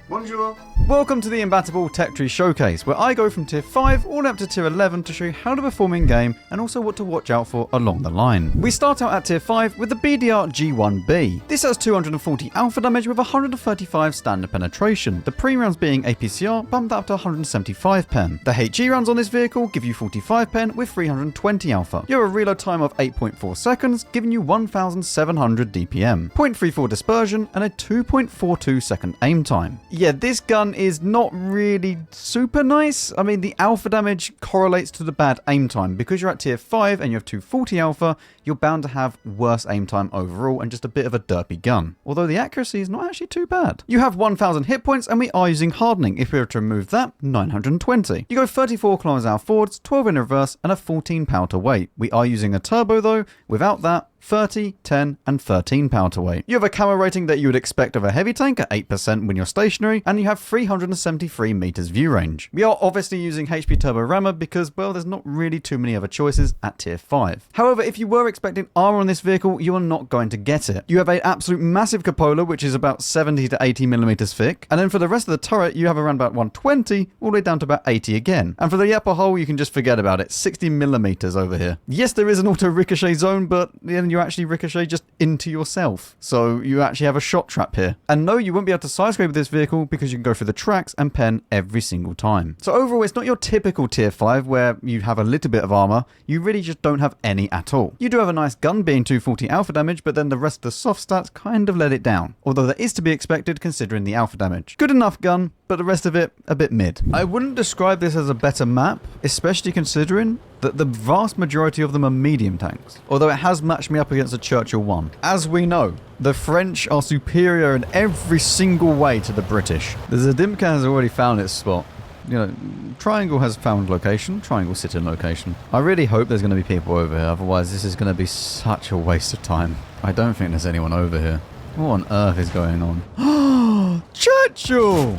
Bonjour. Welcome to the Imbattable Tech Tree Showcase, where I go from tier 5 all the way up to tier 11 to show you how to perform in game and also what to watch out for along the line. We start out at tier 5 with the BDR G1 B. This has 240 alpha damage with 135 standard penetration, the premium rounds being APCR bumped up to 175 pen. The HE rounds on this vehicle give you 45 pen with 320 alpha. You have a reload time of 8.4 seconds, giving you 1700 DPM, 0.34 dispersion and a 2.42 second aim time. Yeah, this gun is not really super nice. I mean, the alpha damage correlates to the bad aim time. Because you're at tier 5 and you have 240 alpha, you're bound to have worse aim time overall and just a bit of a derpy gun. Although the accuracy is not actually too bad. You have 1000 hit points and we are using hardening. If we were to remove that, 920. You go 34 km/h forwards, 12 in reverse and a 14 power to weight. We are using a turbo though. Without that, 30, 10 and 13 power to weight. You have a camo rating that you would expect of a heavy tank at 8% when you're stationary, and you have 373 meters view range. We are obviously using HP Turbo Rammer because, well, there's not really too many other choices at tier 5. However, if you were expecting armor on this vehicle, you are not going to get it. You have an absolute massive cupola, which is about 70 to 80 millimeters thick, and then for the rest of the turret, you have around about 120, all the way down to about 80 again. And for the upper hull, you can just forget about it, 60 millimeters over here. Yes, there is an auto ricochet zone, but then you actually ricochet just into yourself. So you actually have a shot trap here. And no, you won't be able to side scrape with this vehicle because you can go through the tracks and pen every single time. So overall, it's not your typical tier 5 where you have a little bit of armor. You really just don't have any at all. You do have a nice gun being 240 alpha damage, but then the rest of the soft stats kind of let it down. Although that is to be expected considering the alpha damage. Good enough gun, but the rest of it a bit mid. I wouldn't describe this as a better map, especially considering that the vast majority of them are medium tanks, although it has matched me up against a Churchill 1. As we know, the French are superior in every single way to the British. The Zadimka has already found its spot. You know, Triangle has found location, Triangle sit in location. I really hope there's going to be people over here, otherwise this is going to be such a waste of time. I don't think there's anyone over here. What on earth is going on? Churchill!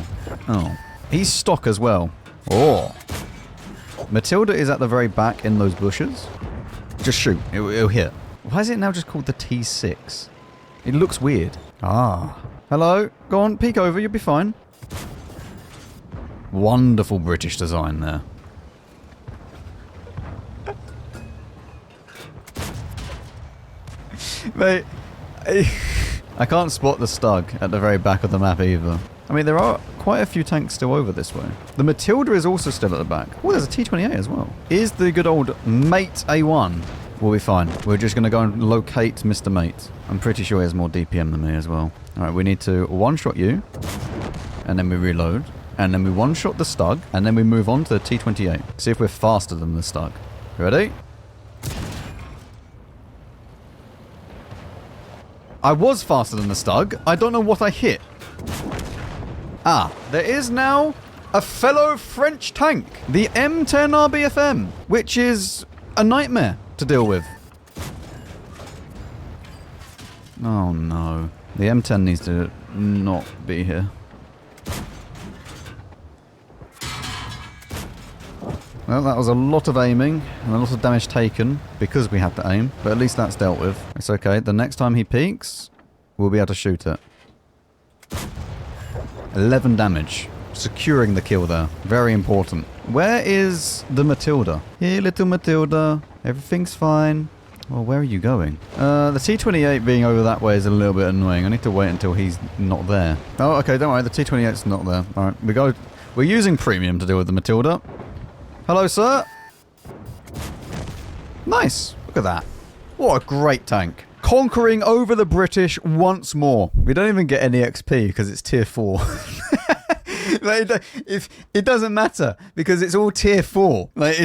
Oh, he's stock as well. Oh. Matilda is at the very back in those bushes. Just shoot. It'll hit. Why is it now just called the T6? It looks weird. Ah. Hello. Go on. Peek over. You'll be fine. Wonderful British design there. Mate. I can't spot the Stug at the very back of the map either. I mean, there are quite a few tanks still over this way. The Matilda is also still at the back. Oh, there's a T28 as well. Is the good old Mate A1? We'll be fine. We're just going to go and locate Mr. Mate. I'm pretty sure he has more DPM than me as well. Alright, we need to one-shot you. And then we reload. And then we one-shot the Stug. And then we move on to the T28. See if we're faster than the Stug. Ready? I was faster than the Stug. I don't know what I hit. Ah, there is now a fellow French tank, the M10 RBFM, which is a nightmare to deal with. Oh no, the M10 needs to not be here. Well, that was a lot of aiming and a lot of damage taken because we had to aim, but at least that's dealt with. It's okay, the next time he peeks, we'll be able to shoot it. 11 damage. Securing the kill there. Very important. Where is the Matilda? Here, little Matilda. Everything's fine. Well, where are you going? The T28 being over that way is a little bit annoying. I need to wait until he's not there. Oh, okay, don't worry. The T28's not there. Alright, we're using premium to deal with the Matilda. Hello, sir. Nice. Look at that. What a great tank. Conquering over the British once more. We don't even get any XP because it's tier 4. Like, it doesn't matter because it's all tier 4. Like,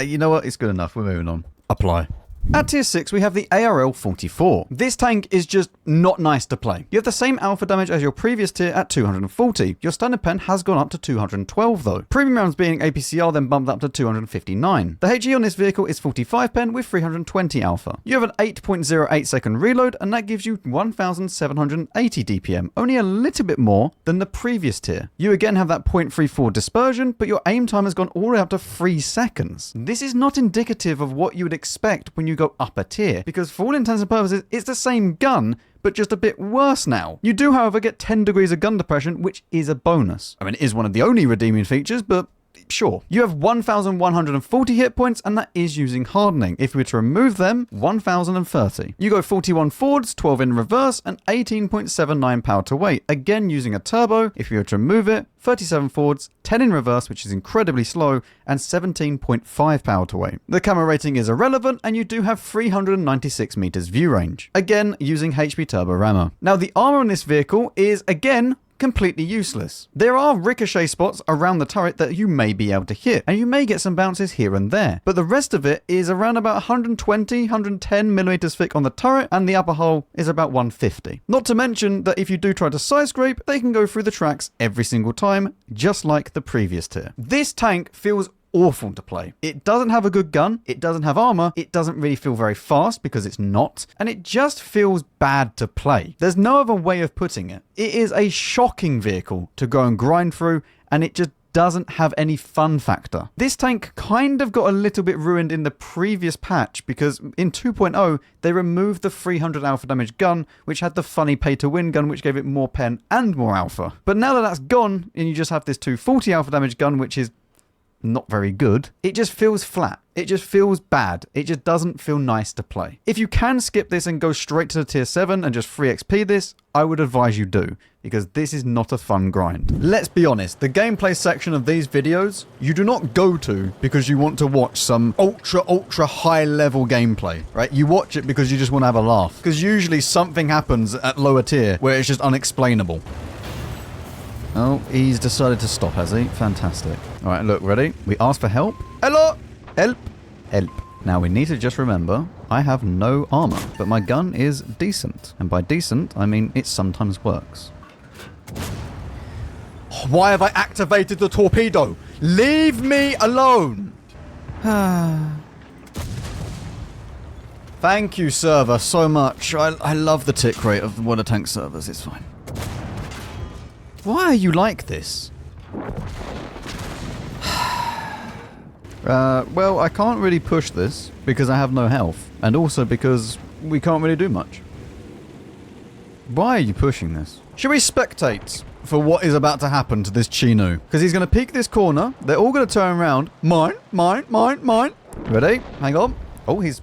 you know what? It's good enough. We're moving on. Apply. At tier 6, we have the ARL-44. This tank is just not nice to play. You have the same alpha damage as your previous tier at 240. Your standard pen has gone up to 212 though. Premium rounds being APCR then bumped up to 259. The HE on this vehicle is 45 pen with 320 alpha. You have an 8.08 second reload and that gives you 1780 DPM, only a little bit more than the previous tier. You again have that 0.34 dispersion, but your aim time has gone all the way up to 3 seconds. This is not indicative of what you would expect when you you go up a tier, because for all intents and purposes, it's the same gun, but just a bit worse now. You do, however, get 10 degrees of gun depression, which is a bonus. I mean, it is one of the only redeeming features, but sure. You have 1,140 hit points, and that is using hardening. If we were to remove them, 1,030. You go 41 forwards, 12 in reverse, and 18.79 power to weight. Again, using a turbo. If you were to remove it, 37 forwards, 10 in reverse, which is incredibly slow, and 17.5 power to weight. The camera rating is irrelevant, and you do have 396 meters view range. Again, using HP turbo rammer. Now, the armor on this vehicle is, again, completely useless. There are ricochet spots around the turret that you may be able to hit, and you may get some bounces here and there, but the rest of it is around about 120, 110 millimeters thick on the turret, and the upper hull is about 150. Not to mention that if you do try to side scrape, they can go through the tracks every single time, just like the previous tier. This tank feels awful to play. It doesn't have a good gun, it doesn't have armor, it doesn't really feel very fast because it's not, and it just feels bad to play. There's no other way of putting it. It is a shocking vehicle to go and grind through, and it just doesn't have any fun factor. This tank kind of got a little bit ruined in the previous patch because in 2.0 they removed the 300 alpha damage gun, which had the funny pay to win gun, which gave it more pen and more alpha. But now that that's gone and you just have this 240 alpha damage gun, which is not very good, it just feels flat. It just feels bad. It just doesn't feel nice to play. If you can skip this and go straight to the tier 7 and just free XP this, I would advise you do, because this is not a fun grind. Let's be honest, the gameplay section of these videos, you do not go to because you want to watch some ultra high level gameplay, right? You watch it because you just want to have a laugh. Because usually something happens at lower tier where it's just unexplainable. Oh, he's decided to stop, has he? Fantastic. All right, look, ready? We ask for help. Hello! Help! Help. Now, we need to just remember, I have no armor, but my gun is decent. And by decent, I mean it sometimes works. Why have I activated the torpedo? Leave me alone! Thank you, server, so much. I love the tick rate of water tank servers. It's fine. Why are you like this? Well, I can't really push this because I have no health. And also because we can't really do much. Why are you pushing this? Should we spectate for what is about to happen to this Chino? Because he's going to peek this corner. They're all going to turn around. Mine. Ready? Hang on. Oh, he's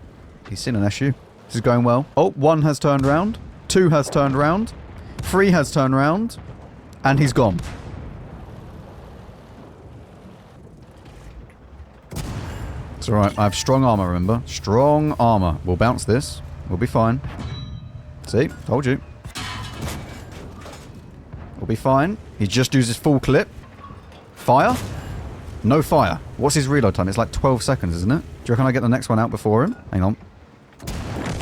seen an SU. This is going well. Oh, 1 has turned around. 2 has turned around. 3 has turned around. And he's gone. It's alright, I have strong armor, remember? Strong armor. We'll bounce this. We'll be fine. See? Told you. We'll be fine. He just uses full clip. Fire? No fire. What's his reload time? It's like 12 seconds, isn't it? Do you reckon I get the next one out before him? Hang on.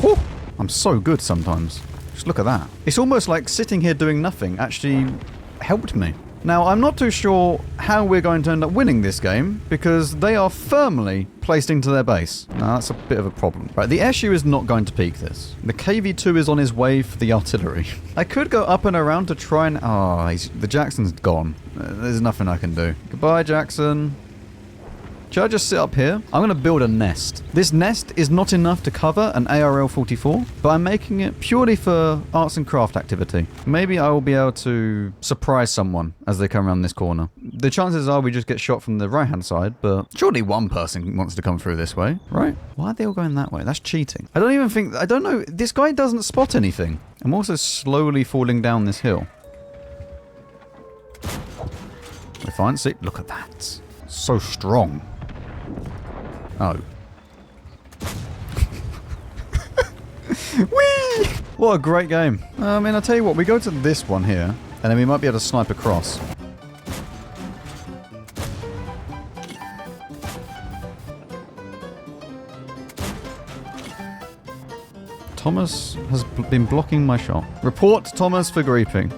Woo! I'm so good sometimes. Just look at that. It's almost like sitting here doing nothing actually helped me. Now, I'm not too sure how we're going to end up winning this game, because they are firmly placed into their base. Now, that's a bit of a problem. Right, the SU is not going to peek this. The KV-2 is on his way for the artillery. I could go up and around to try and... Oh, the Jackson's gone. There's nothing I can do. Goodbye, Jackson. Should I just sit up here? I'm going to build a nest. This nest is not enough to cover an ARL-44, but I'm making it purely for arts and craft activity. Maybe I will be able to surprise someone as they come around this corner. The chances are we just get shot from the right-hand side, but surely one person wants to come through this way, right? Why are they all going that way? That's cheating. I don't know. This guy doesn't spot anything. I'm also slowly falling down this hill. We're fine. See, look at that. So strong. Oh. Whee! What a great game. I mean, I'll tell you what, we go to this one here, and then we might be able to snipe across. Thomas has been blocking my shot. Report Thomas for griefing.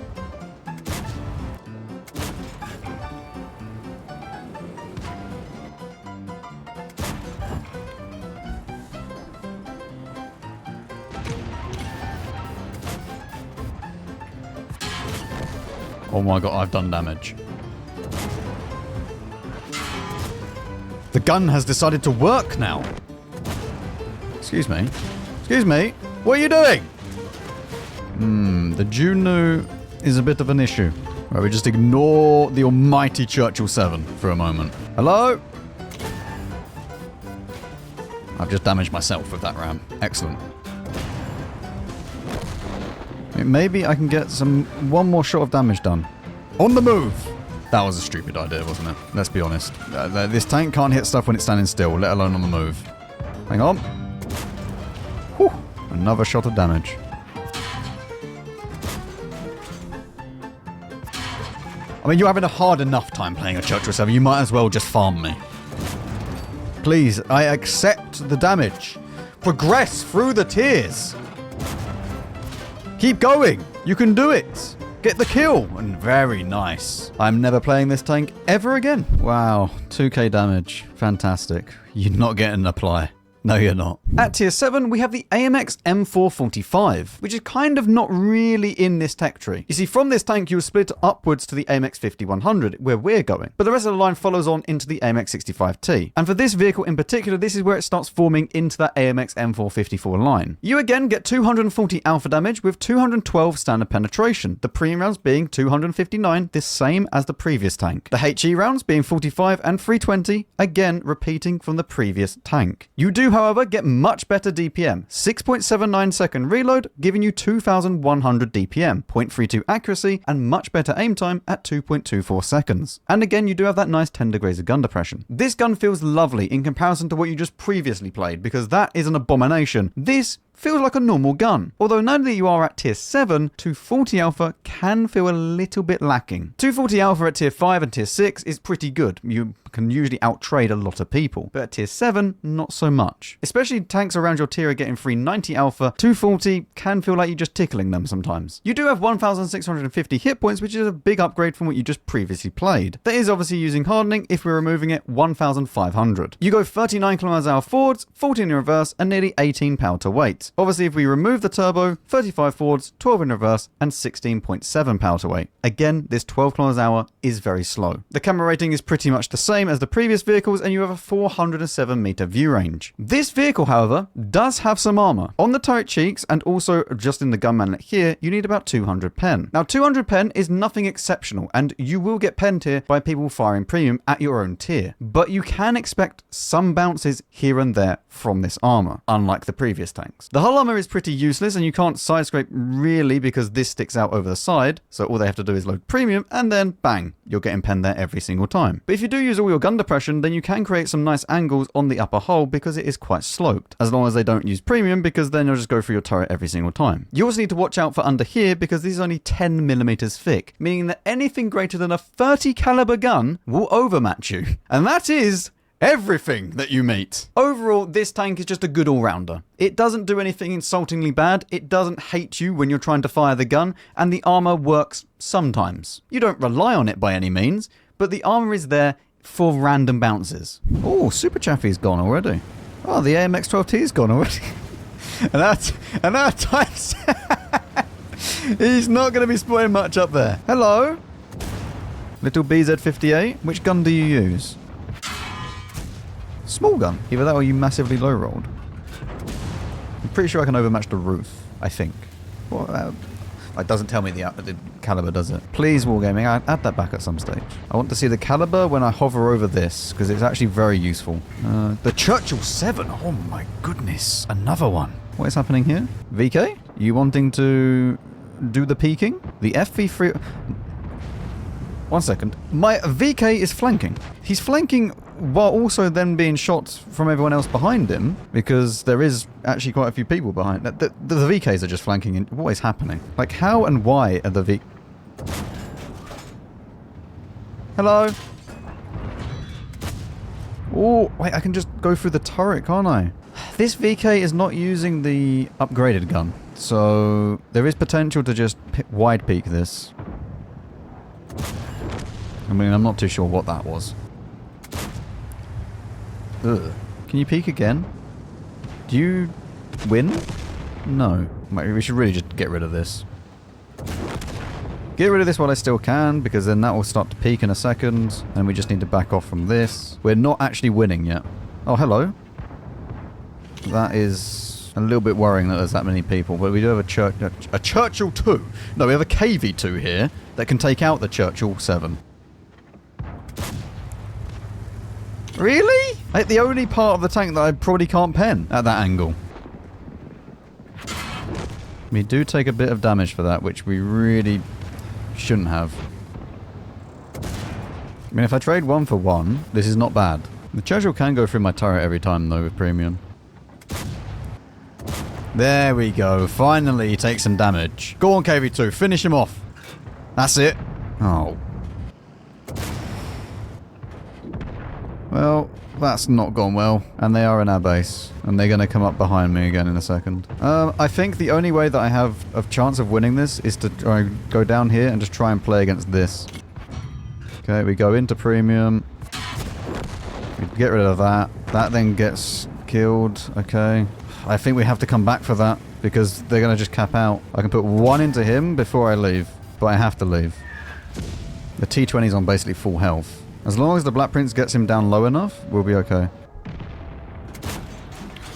Oh my god, I've done damage. The gun has decided to work now. Excuse me. Excuse me. What are you doing? The Juno is a bit of an issue. Where we just ignore the almighty Churchill 7 for a moment. Hello? I've just damaged myself with that ram. Excellent. Maybe I can get one more shot of damage done. On the move! That was a stupid idea, wasn't it? Let's be honest. This tank can't hit stuff when it's standing still, let alone on the move. Hang on. Whew. Another shot of damage. I mean, you're having a hard enough time playing a Churchill 7. You might as well just farm me. Please, I accept the damage. Progress through the tiers. Keep going. You can do it. Get the kill. And very nice. I'm never playing this tank ever again. Wow. 2k damage. Fantastic. You're not getting an apply. No, you're not. At tier 7, we have the AMX M4 45, which is kind of not really in this tech tree. You see, from this tank, you will split upwards to the AMX 5100, where we're going. But the rest of the line follows on into the AMX 65T. And for this vehicle in particular, this is where it starts forming into that AMX M4 54 line. You again get 240 alpha damage with 212 standard penetration, the premium rounds being 259, the same as the previous tank. The HE rounds being 45 and 320, again repeating from the previous tank. You do, however, get much better DPM. 6.79 second reload, giving you 2,100 DPM, 0.32 accuracy, and much better aim time at 2.24 seconds. And again, you do have that nice 10 degrees of gun depression. This gun feels lovely in comparison to what you just previously played, because that is an abomination. This feels like a normal gun. Although now that you are at tier 7, 240 alpha can feel a little bit lacking. 240 alpha at tier 5 and tier 6 is pretty good. You can usually outtrade a lot of people. But at tier 7, not so much. Especially tanks around your tier are getting 390 alpha. 240 can feel like you're just tickling them sometimes. You do have 1,650 hit points, which is a big upgrade from what you just previously played. That is obviously using hardening. If we're removing it, 1,500. You go 39 km/h forwards, 14 in reverse, and nearly 18 power to weight. Obviously, if we remove the turbo, 35 forwards, 12 in reverse, and 16.7 power to weight. Again, this 12 km/h is very slow. The camera rating is pretty much the same as the previous vehicles, and you have a 407 meter view range. This vehicle, however, does have some armor. On the turret cheeks, and also just in the gun manlet here, you need about 200 pen. Now, 200 pen is nothing exceptional, and you will get penned here by people firing premium at your own tier. But you can expect some bounces here and there from this armor, unlike the previous tanks. The hull armor is pretty useless, and you can't side scrape really because this sticks out over the side, so all they have to do is load premium, and then bang, you're getting penned there every single time. But if you do use all your gun depression, then you can create some nice angles on the upper hull because it is quite sloped, as long as they don't use premium, because then you'll just go through your turret every single time. You also need to watch out for under here because this is only 10 millimeters thick, meaning that anything greater than a 30 caliber gun will overmatch you. And that is everything that you meet. Overall, this tank is just a good all-rounder. It doesn't do anything insultingly bad, it doesn't hate you when you're trying to fire the gun, and the armor works sometimes. You don't rely on it by any means, but the armor is there for random bounces. Oh, Super Chaffee's gone already. Oh, the AMX 12T is gone already. and that times he's not going to be spoiling much up there. Hello? Little BZ58, which gun do you use? Small gun. Either that or you massively low rolled. I'm pretty sure I can overmatch the roof, I think. Well, it doesn't tell me the caliber, does it? Please, Wargaming, add that back at some stage. I want to see the caliber when I hover over this, because it's actually very useful. The Churchill 7, oh my goodness. Another one. What is happening here? VK? You wanting to do the peeking? The FV3... One second. My VK is flanking. He's flanking while also then being shot from everyone else behind him, because there is actually quite a few people behind. The VKs are just flanking. What is happening? Like, how and why are the V... Hello? Oh, wait, I can just go through the turret, can't I? This VK is not using the upgraded gun, so there is potential to just wide peek this. I mean, I'm not too sure what that was. Ugh. Can you peek again? Do you win? No. Maybe we should really just get rid of this. Get rid of this while I still can, because then that will start to peak in a second, and we just need to back off from this. We're not actually winning yet. Oh, hello. That is a little bit worrying that there's that many people. But we do have a Churchill 2. No, we have a KV2 here that can take out the Churchill 7. Really? Like the only part of the tank that I probably can't pen at that angle. We do take a bit of damage for that, which we really shouldn't have. I mean, if I trade 1 for 1, this is not bad. The Churchill can go through my turret every time, though, with premium. There we go. Finally, he takes some damage. Go on, KV2. Finish him off. That's it. Oh. Well, that's not gone well. And they are in our base. And they're going to come up behind me again in a second. I think the only way that I have a chance of winning this is to try and go down here and just try and play against this. Okay, we go into premium. We get rid of that. That then gets killed. Okay. I think we have to come back for that because they're going to just cap out. I can put 1 into him before I leave, but I have to leave. The T20's on basically full health. As long as the Black Prince gets him down low enough, we'll be okay.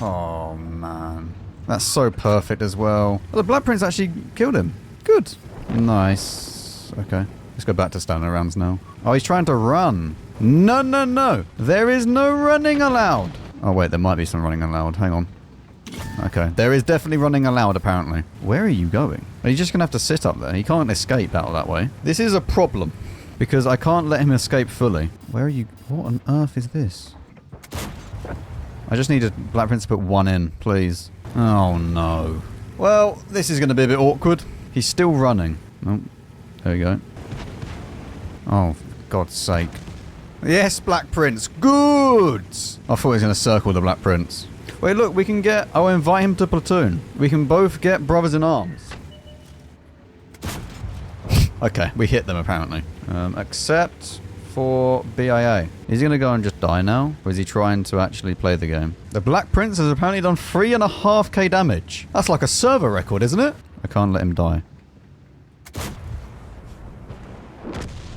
Oh, man. That's so perfect as well. Oh, the Black Prince actually killed him. Good. Nice. Okay. Let's go back to standing rounds now. Oh, he's trying to run. No, no, no. There is no running allowed. Oh, wait. There might be some running allowed. Hang on. Okay. There is definitely running allowed, apparently. Where are you going? Are you just going to have to sit up there? He can't escape out of that way. This is a problem. Because I can't let him escape fully. Where are you? What on earth is this? I just need a Black Prince to put 1 in, please. Oh, no. Well, this is going to be a bit awkward. He's still running. Oh, there we go. Oh, for God's sake. Yes, Black Prince. Good! I thought he was going to circle the Black Prince. Wait, look, we can get... I'll invite him to platoon. We can both get brothers in arms. Okay, we hit them, apparently. Except for BIA. Is he going to go and just die now? Or is he trying to actually play the game? The Black Prince has apparently done 3.5k damage. That's like a server record, isn't it? I can't let him die.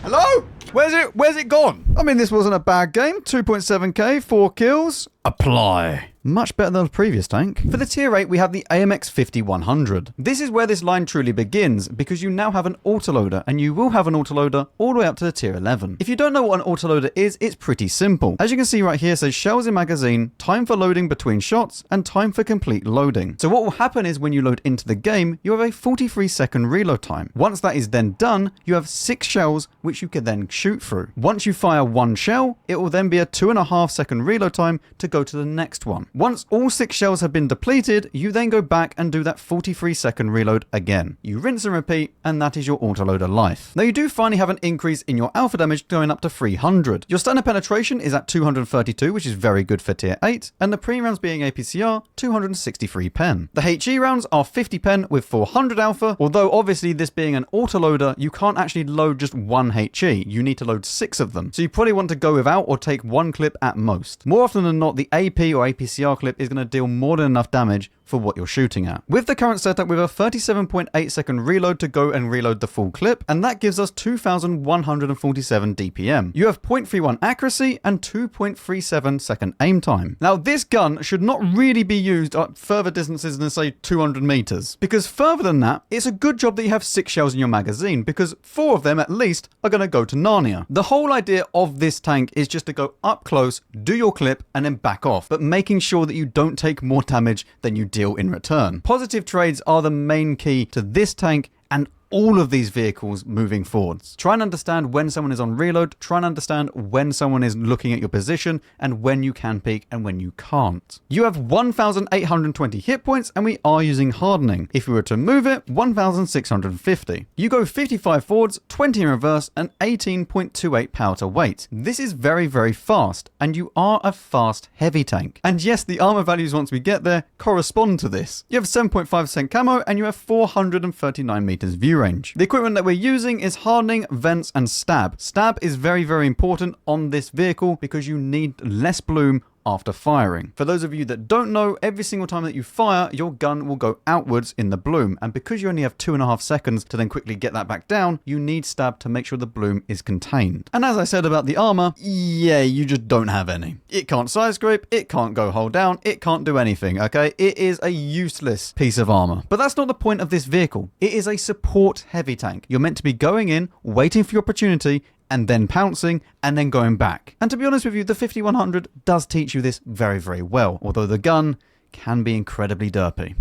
Hello? Where's it gone? I mean, this wasn't a bad game. 2.7k, 4 kills. Apply. Much better than the previous tank. For the tier 8, we have the AMX 5100. This is where this line truly begins, because you now have an autoloader, and you will have an autoloader all the way up to the tier 11. If you don't know what an autoloader is, it's pretty simple. As you can see right here, it says shells in magazine, time for loading between shots, and time for complete loading. So what will happen is when you load into the game, you have a 43-second reload time. Once that is then done, you have 6 shells, which you can then shoot through. Once you fire 1 shell, it will then be a 2.5-second reload time to go to the next one. Once all 6 shells have been depleted, you then go back and do that 43-second reload again. You rinse and repeat, and that is your autoloader life. Now you do finally have an increase in your alpha damage going up to 300. Your standard penetration is at 232, which is very good for tier 8, and the premium rounds being APCR, 263 pen. The HE rounds are 50 pen with 400 alpha, although obviously this being an autoloader, you can't actually load just 1 HE. You need to load 6 of them. So you probably want to go without or take 1 clip at most. More often than not, the AP or APCR clip is going to deal more than enough damage for what you're shooting at. With the current setup, we have a 37.8 second reload to go and reload the full clip, and that gives us 2,147 DPM. You have 0.31 accuracy and 2.37 second aim time. Now, this gun should not really be used at further distances than, say, 200 meters, because further than that, it's a good job that you have 6 shells in your magazine, because 4 of them, at least, are going to go to Narnia. The whole idea of this tank is just to go up close, do your clip, and then back off, but making sure that you don't take more damage than you deal in return. Positive trades are the main key to this tank and all of these vehicles moving forwards. Try and understand when someone is on reload, try and understand when someone is looking at your position, and when you can peek and when you can't. You have 1,820 hit points, and we are using hardening. If we were to move it, 1,650. You go 55 forwards, 20 in reverse, and 18.28 power to weight. This is very, very fast, and you are a fast heavy tank. And yes, the armor values once we get there correspond to this. You have 7.5% camo, and you have 439 meters view range. The equipment that we're using is hardening, vents, and stab. Stab is very, very important on this vehicle because you need less bloom after firing. For those of you that don't know, every single time that you fire, your gun will go outwards in the bloom, and because you only have 2.5 seconds to then quickly get that back down, you need stab to make sure the bloom is contained. And as I said about the armor, yeah, you just don't have any. It can't side scrape, it can't go hold down, it can't do anything, okay? It is a useless piece of armor. But that's not the point of this vehicle. It is a support heavy tank. You're meant to be going in, waiting for your opportunity, and then pouncing, and then going back. And to be honest with you, the 5100 does teach you this very, very well, although the gun can be incredibly derpy.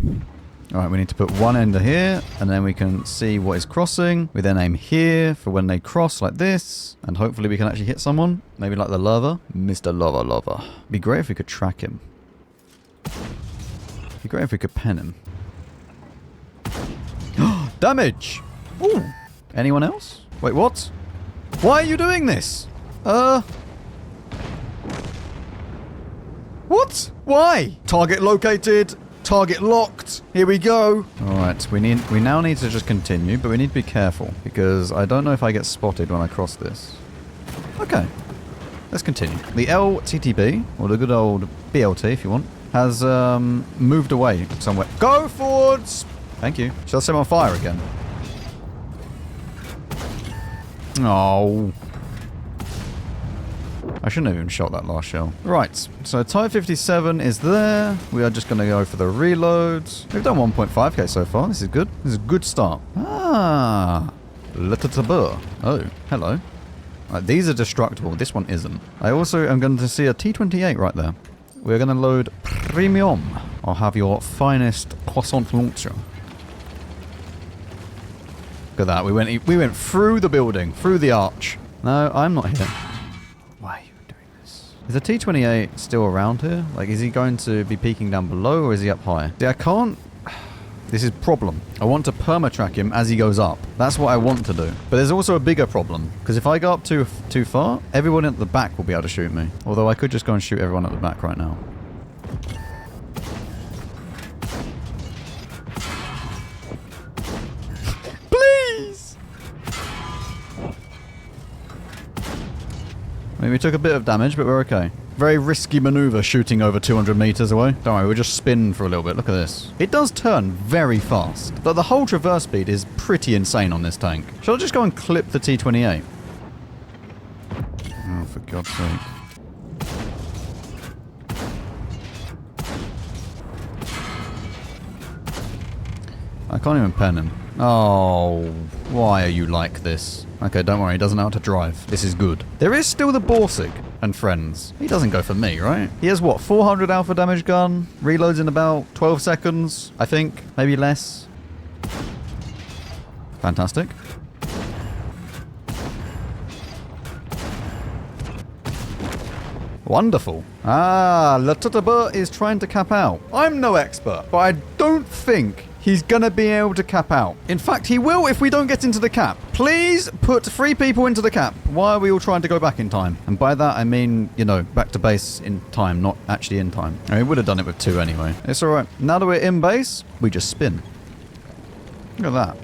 Alright, we need to put one ender here, and then we can see what is crossing. We then aim here for when they cross like this, and hopefully we can actually hit someone. Maybe like the lover. Mr. Lover. Be great if we could track him. Be great if we could pen him. Damage! Ooh. Anyone else? Wait, what? Why are you doing this? What? Why? Target located. Target locked. Here we go. Alright, we now need to just continue, but we need to be careful, because I don't know if I get spotted when I cross this. Okay. Let's continue. The LTTB, or the good old BLT if you want, has moved away somewhere. Go forwards! Thank you. Shall I set him on fire again? Oh. I shouldn't have even shot that last shell. Right, so Type 57 is there. We are just going to go for the reloads. We've done 1.5k so far. This is good. This is a good start. Ah. Oh, hello. Right, these are destructible. This one isn't. I also am going to see a T28 right there. We're going to load premium. I'll have your finest croissant launcher. Look at that. We went through the building, through the arch. No, I'm not here. Why are you doing this? Is the T28 still around here? Like, is he going to be peeking down below, or is he up high? See, I can't... This is a problem. I want to perma-track him as he goes up. That's what I want to do. But there's also a bigger problem, because if I go up too far, everyone at the back will be able to shoot me. Although I could just go and shoot everyone at the back right now. I mean, we took a bit of damage, but we're okay. Very risky maneuver shooting over 200 meters away. Don't worry, we'll just spin for a little bit. Look at this. It does turn very fast, but the whole traverse speed is pretty insane on this tank. Shall I just go and clip the T28? Oh, for God's sake. I can't even pen him. Oh, why are you like this? Okay, don't worry, he doesn't know how to drive. This is good. There is still the Borsig and friends. He doesn't go for me, right? He has what, 400 alpha damage gun? Reloads in about 12 seconds, I think. Maybe less. Fantastic. Wonderful. Ah, Latutaba is trying to cap out. I'm no expert, but I don't think he's gonna be able to cap out. In fact, he will if we don't get into the cap. Please put 3 people into the cap. Why are we all trying to go back in time? And by that, I mean, you know, back to base in time, not actually in time. I mean, we would have done it with 2 anyway. It's alright. Now that we're in base, we just spin. Look at that.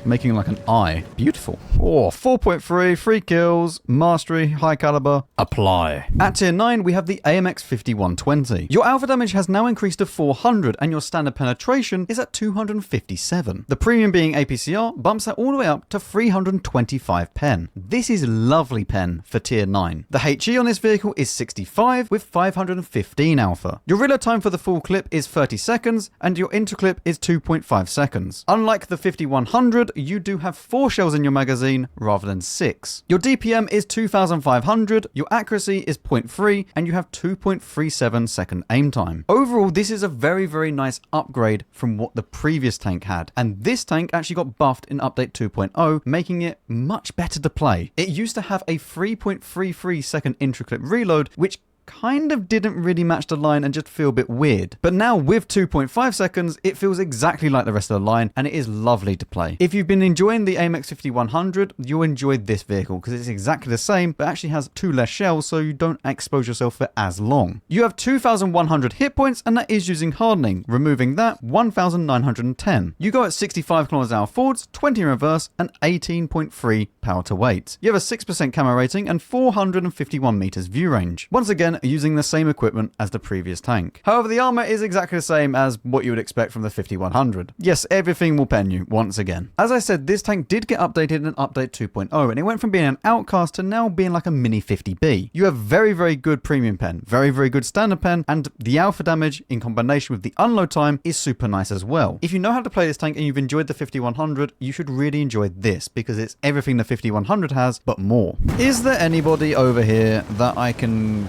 Making like an eye. Beautiful. Oh, 4.3, 3 kills, mastery, high caliber, apply. At tier 9, we have the AMX 5120. Your alpha damage has now increased to 400, and your standard penetration is at 257. The premium being APCR bumps that all the way up to 325 pen. This is lovely pen for tier 9. The HE on this vehicle is 65 with 515 alpha. Your reload time for the full clip is 30 seconds, and your interclip is 2.5 seconds. Unlike the 5100, you do have 4 shells in your magazine rather than 6. Your DPM is 2500, your accuracy is 0.3, and you have 2.37 second aim time. Overall, this is a very, very nice upgrade from what the previous tank had, and this tank actually got buffed in update 2.0, making it much better to play. It used to have a 3.33 second intraclip reload, which kind of didn't really match the line and just feel a bit weird. But now with 2.5 seconds, it feels exactly like the rest of the line, and it is lovely to play. If you've been enjoying the AMX 5100, you'll enjoy this vehicle because it's exactly the same, but actually has 2 less shells, so you don't expose yourself for as long. You have 2,100 hit points, and that is using hardening. Removing that, 1,910. You go at 65 km/h forwards, 20 in reverse, and 18.3 power to weight. You have a 6% camo rating and 451 meters view range. Once again, again using the same equipment as the previous tank. However, the armor is exactly the same as what you would expect from the 5100. Yes, everything will pen you once again. As I said, this tank did get updated in update 2.0, and it went from being an outcast to now being like a mini 50B. You have very, very good premium pen, very, very good standard pen, and the alpha damage in combination with the unload time is super nice as well. If you know how to play this tank and you've enjoyed the 5100, you should really enjoy this because it's everything the 5100 has, but more. Is there anybody over here that I can,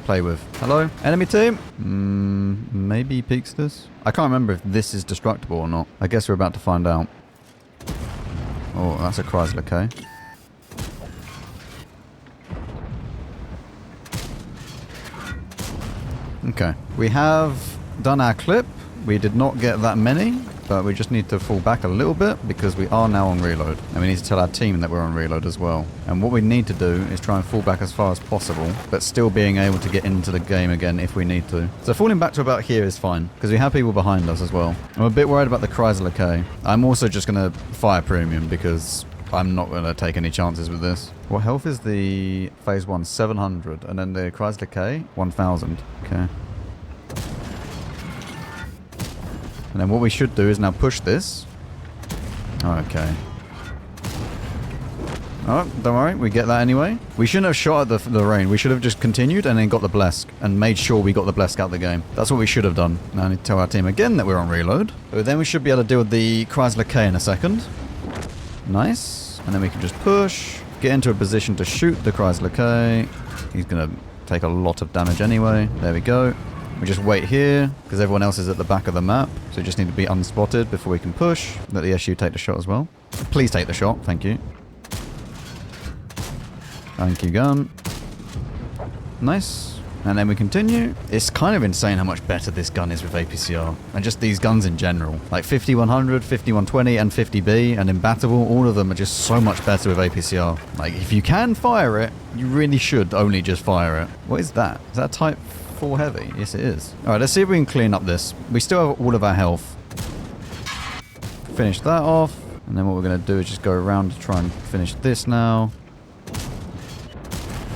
play with? Hello? Enemy team? Maybe Peakstus? I can't remember if this is destructible or not. I guess we're about to find out. Oh, that's a Chrysler K. Okay. We have done our clip. We did not get that many, but we just need to fall back a little bit because we are now on reload. And we need to tell our team that we're on reload as well. And what we need to do is try and fall back as far as possible, but still being able to get into the game again if we need to. So falling back to about here is fine, because we have people behind us as well. I'm a bit worried about the Chrysler K. I'm also just going to fire premium because I'm not going to take any chances with this. What health is the phase 1? 700. And then the Chrysler K? 1000. Okay. And then what we should do is now push this. Okay. Oh, don't worry. We get that anyway. We shouldn't have shot at the rain. We should have just continued and then got the Blesk and made sure we got the Blesk out of the game. That's what we should have done. Now I need to tell our team again that we're on reload. But then we should be able to deal with the Chrysler K in a second. Nice. And then we can just push. Get into a position to shoot the Chrysler K. He's going to take a lot of damage anyway. There we go. We just wait here, because everyone else is at the back of the map, so we just need to be unspotted before we can push. Let the SU take the shot as well. Please take the shot, thank you. Thank you, gun. Nice. And then we continue. It's kind of insane how much better this gun is with APCR. And just these guns in general. Like 5100, 5120, and 50B, and Imbattable, all of them are just so much better with APCR. Like, if you can fire it, you really should only just fire it. What is that? Is that Type 4 heavy? Yes, it is. Alright, let's see if we can clean up this. We still have all of our health. Finish that off. And then what we're going to do is just go around to try and finish this now.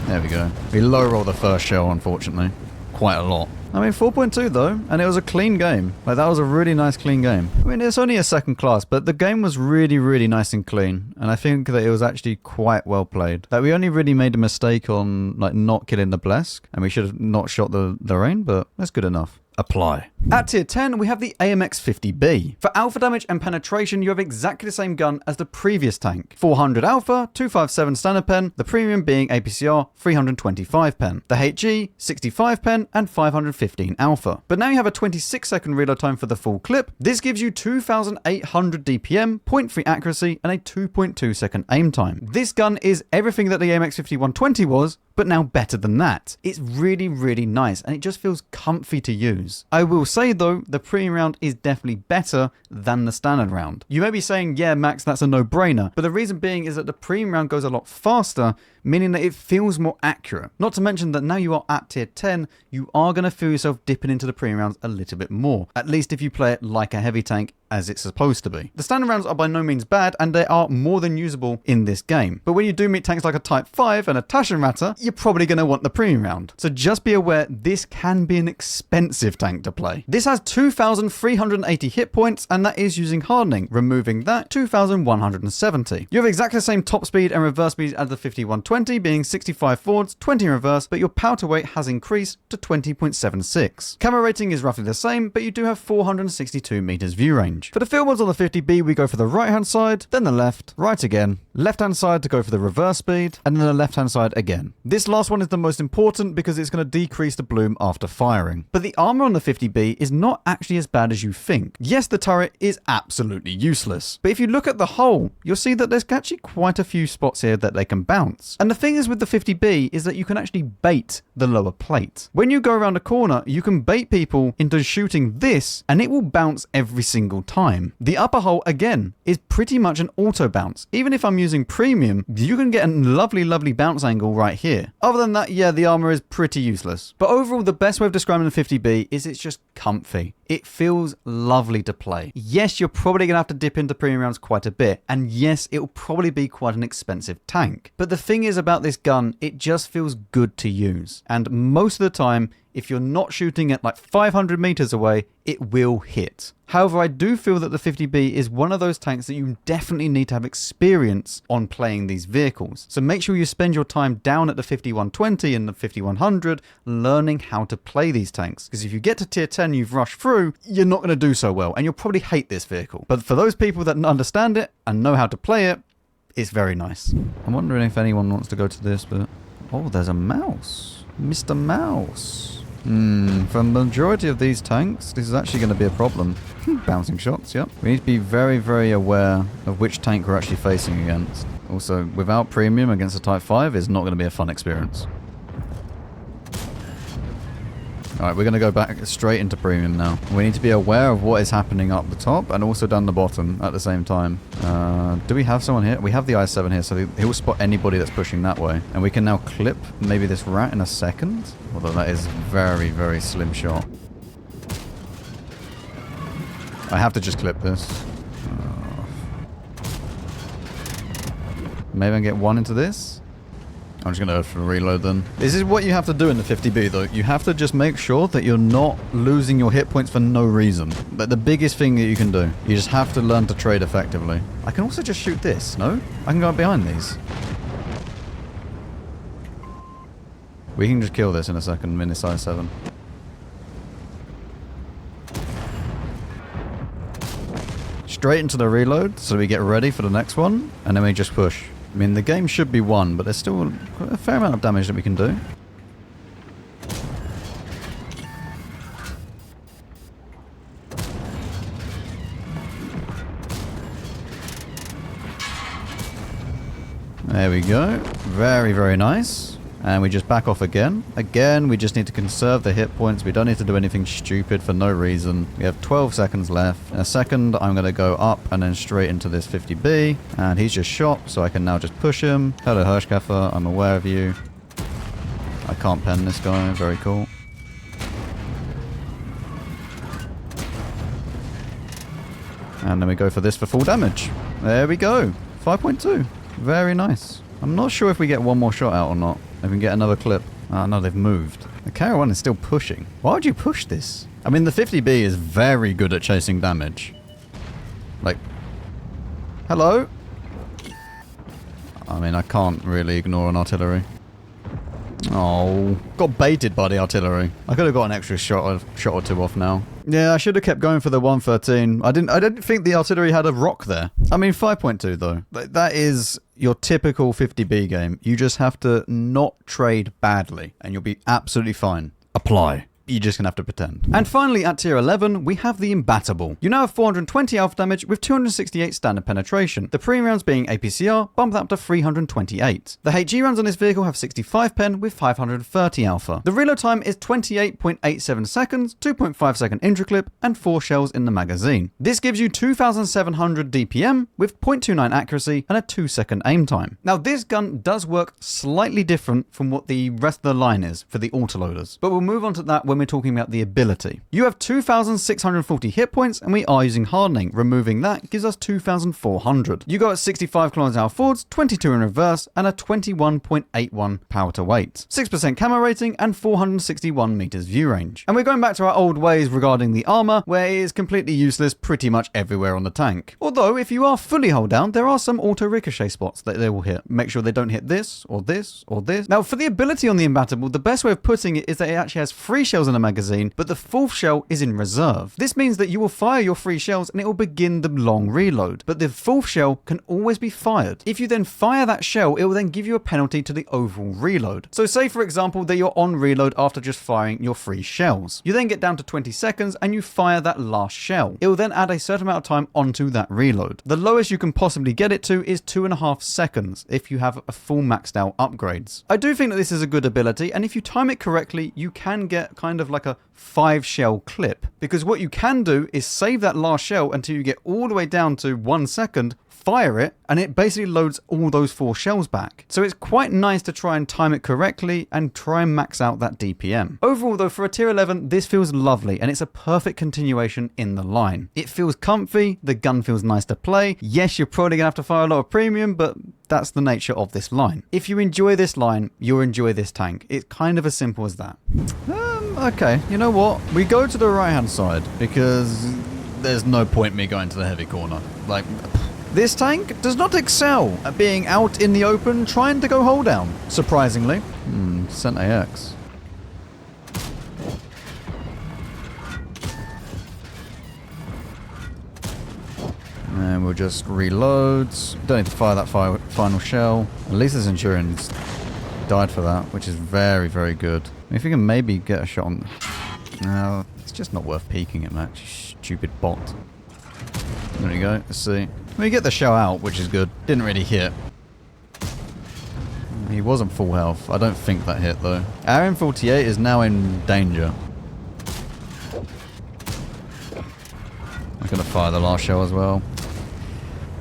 There we go. We low roll the first shell, unfortunately. Quite a lot. I mean, 4.2 though, and it was a clean game. Like, that was a really nice clean game. I mean, it's only a second class, but the game was really, really nice and clean. And I think that it was actually quite well played. Like, we only really made a mistake on, like, not killing the Blesk, and we should have not shot the rain, but that's good enough. Apply. At tier 10, we have the AMX 50B. For alpha damage and penetration, you have exactly the same gun as the previous tank. 400 alpha, 257 standard pen, the premium being APCR 325 pen, the HE 65 pen, and 515 alpha. But now you have a 26-second reload time for the full clip. This gives you 2,800 DPM, 0.3 accuracy, and a 2.2 second aim time. This gun is everything that the AMX 5120 was, but now better than that. It's really, really nice, and it just feels comfy to use. I will say though, the premium round is definitely better than the standard round. You may be saying, yeah, Max, that's a no-brainer, but the reason being is that the premium round goes a lot faster, meaning that it feels more accurate. Not to mention that now you are at tier 10, you are going to feel yourself dipping into the premium rounds a little bit more, at least if you play it like a heavy tank as it's supposed to be. The standard rounds are by no means bad, and they are more than usable in this game. But when you do meet tanks like a Type 5 and a Taschenratter, you're probably going to want the premium round. So just be aware, this can be an expensive tank to play. This has 2,380 hit points, and that is using hardening. Removing that, 2,170. You have exactly the same top speed and reverse speed as the 5120, being 65 forwards, 20 in reverse, but your powder weight has increased to 20.76. Camera rating is roughly the same, but you do have 462 meters view range. For the field mods on the 50B, we go for the right hand side, then the left, right again, left hand side to go for the reverse speed, and then the left hand side again. This last one is the most important because it's going to decrease the bloom after firing. But the armor on the 50B is not actually as bad as you think. Yes, the turret is absolutely useless, but if you look at the hull, you'll see that there's actually quite a few spots here that they can bounce. And the thing is with the 50B is that you can actually bait the lower plate. When you go around a corner, you can bait people into shooting this, and it will bounce every single time. The upper hull, again, is pretty much an auto bounce. Even if I'm using premium, you can get a lovely, lovely bounce angle right here. Other than that, yeah, the armor is pretty useless. But overall, the best way of describing the 50B is it's just comfy. It feels lovely to play. Yes, you're probably going to have to dip into premium rounds quite a bit, and yes, it'll probably be quite an expensive tank. But the thing is about this gun, it just feels good to use. And most of the time, if you're not shooting at like 500 meters away, it will hit. However, I do feel that the 50B is one of those tanks that you definitely need to have experience on playing these vehicles. So make sure you spend your time down at the 5120 and the 5100 learning how to play these tanks. Because if you get to tier 10, you've rushed through, you're not going to do so well and you'll probably hate this vehicle. But for those people that understand it and know how to play it, it's very nice. I'm wondering if anyone wants to go to this, but... Oh, there's a mouse. Mr. Mouse. For the majority of these tanks, this is actually going to be a problem. Bouncing shots, yep. We need to be very, very aware of which tank we're actually facing against. Also, without premium against a Type 5 is not going to be a fun experience. Alright, we're going to go back straight into premium now. We need to be aware of what is happening up the top and also down the bottom at the same time. Do we have someone here? We have the I-7 here, so he'll spot anybody that's pushing that way. And we can now clip maybe this rat in a second. Although that is very, very slim shot. I have to just clip this. Maybe I can get one into this. I'm just going to go for a reload then. This is what you have to do in the 50B though. You have to just make sure that you're not losing your hit points for no reason. But the biggest thing that you can do, you just have to learn to trade effectively. I can also just shoot this, no? I can go up behind these. We can just kill this in a second, mini size 7. Straight into the reload so we get ready for the next one. And then we just push. I mean, the game should be won, but there's still a fair amount of damage that we can do. There we go. Very, very nice. And we just back off again. Again, we just need to conserve the hit points. We don't need to do anything stupid for no reason. We have 12 seconds left. In a second, I'm going to go up and then straight into this 50B. And he's just shot, so I can now just push him. Hello, Hirschkaffer. I'm aware of you. I can't pen this guy. Very cool. And then we go for this for full damage. There we go. 5.2. Very nice. I'm not sure if we get one more shot out or not. If we can get another clip. Ah, no, they've moved. The K1 is still pushing. Why would you push this? I mean, the 50B is very good at chasing damage. Like, hello? I mean, I can't really ignore an artillery. Oh, got baited by the artillery. I could have got an extra shot or two off now. Yeah, I should have kept going for the 113. I didn't think the artillery had a rock there. I mean, 5.2 though. That is your typical 50B game. You just have to not trade badly and you'll be absolutely fine. Apply. You're just going to have to pretend. And finally, at tier 11, we have the Imbattable. You now have 420 alpha damage with 268 standard penetration. The premium rounds being APCR bump that up to 328. The HG rounds on this vehicle have 65 pen with 530 alpha. The reload time is 28.87 seconds, 2.5 second intraclip, and 4 shells in the magazine. This gives you 2,700 DPM with 0.29 accuracy and a 2-second aim time. Now, this gun does work slightly different from what the rest of the line is for the autoloaders, but we'll move on to that when we're talking about the ability. You have 2,640 hit points and we are using hardening. Removing that gives us 2,400. You go at 65 km/h forwards, 22 in reverse, and a 21.81 power to weight. 6% camo rating and 461 meters view range. And we're going back to our old ways regarding the armor, where it is completely useless pretty much everywhere on the tank. Although, if you are fully hold down, there are some auto ricochet spots that they will hit. Make sure they don't hit this, or this, or this. Now, for the ability on the Imbattable, the best way of putting it is that it actually has 3 shells in a magazine, but the 4th shell is in reserve. This means that you will fire your 3 shells and it will begin the long reload, but the 4th shell can always be fired. If you then fire that shell, it will then give you a penalty to the overall reload. So say for example that you're on reload after just firing your 3 shells. You then get down to 20 seconds and you fire that last shell. It will then add a certain amount of time onto that reload. The lowest you can possibly get it to is 2.5 seconds if you have a full maxed out upgrades. I do think that this is a good ability, and if you time it correctly, you can get kind of like a 5 shell clip, because what you can do is save that last shell until you get all the way down to 1 second, fire it, and it basically loads all those 4 shells back. So it's quite nice to try and time it correctly and try and max out that DPM. Overall though, for a tier 11, this feels lovely, and it's a perfect continuation in the line. It feels comfy, the gun feels nice to play. Yes, you're probably gonna have to fire a lot of premium, but that's the nature of this line. If you enjoy this line, you'll enjoy this tank. It's kind of as simple as that. Okay, you know what? We go to the right-hand side because there's no point me going to the heavy corner. Like, this tank does not excel at being out in the open trying to go hold down, surprisingly. Cent AX. And we'll just reload. Don't need to fire that final shell. At least the Centurion's died for that, which is very, very good. If we can maybe get a shot on... No, it's just not worth peeking at, Max. Stupid bot. There we go. Let's see. We get the shell out, which is good. Didn't really hit. He wasn't full health. I don't think that hit, though. Our M48 is now in danger. I'm going to fire the last shell as well.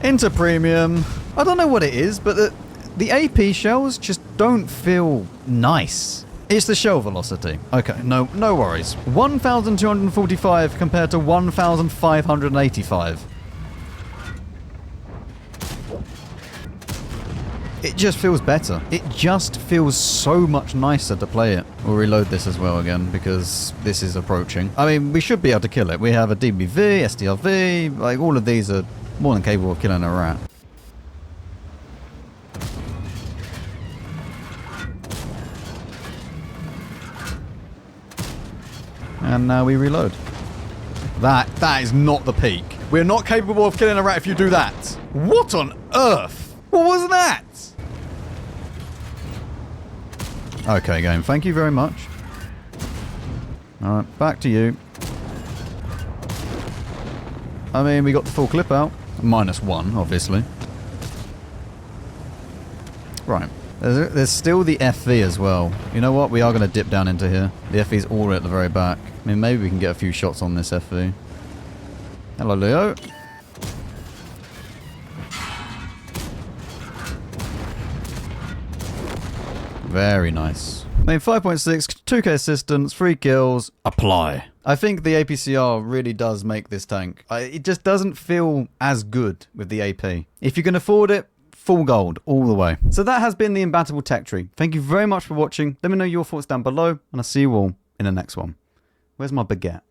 Into premium. I don't know what it is, but the AP shells just don't feel nice. It's the shell velocity. Okay, no worries. 1,245 compared to 1,585. It just feels better. It just feels so much nicer to play it. We'll reload this as well again because this is approaching. I mean, we should be able to kill it. We have a DBV, SDRV, like all of these are more than capable of killing a rat. And now we reload. That is not the peak. We're not capable of killing a rat if you do that. What on earth? What was that? Okay, game. Thank you very much. Alright, back to you. I mean, we got the full clip out. -1, obviously. Right. There's still the FV as well. You know what? We are going to dip down into here. The FV's all the way at the very back. I mean, maybe we can get a few shots on this FV. Hello, Leo. Very nice. I mean, 5.6, 2k assistance, 3 kills, apply. I think the APCR really does make this tank. It just doesn't feel as good with the AP. If you can afford it, full gold all the way. So that has been the Imbattable Tech Tree. Thank you very much for watching. Let me know your thoughts down below, and I'll see you all in the next one. Where's my baguette?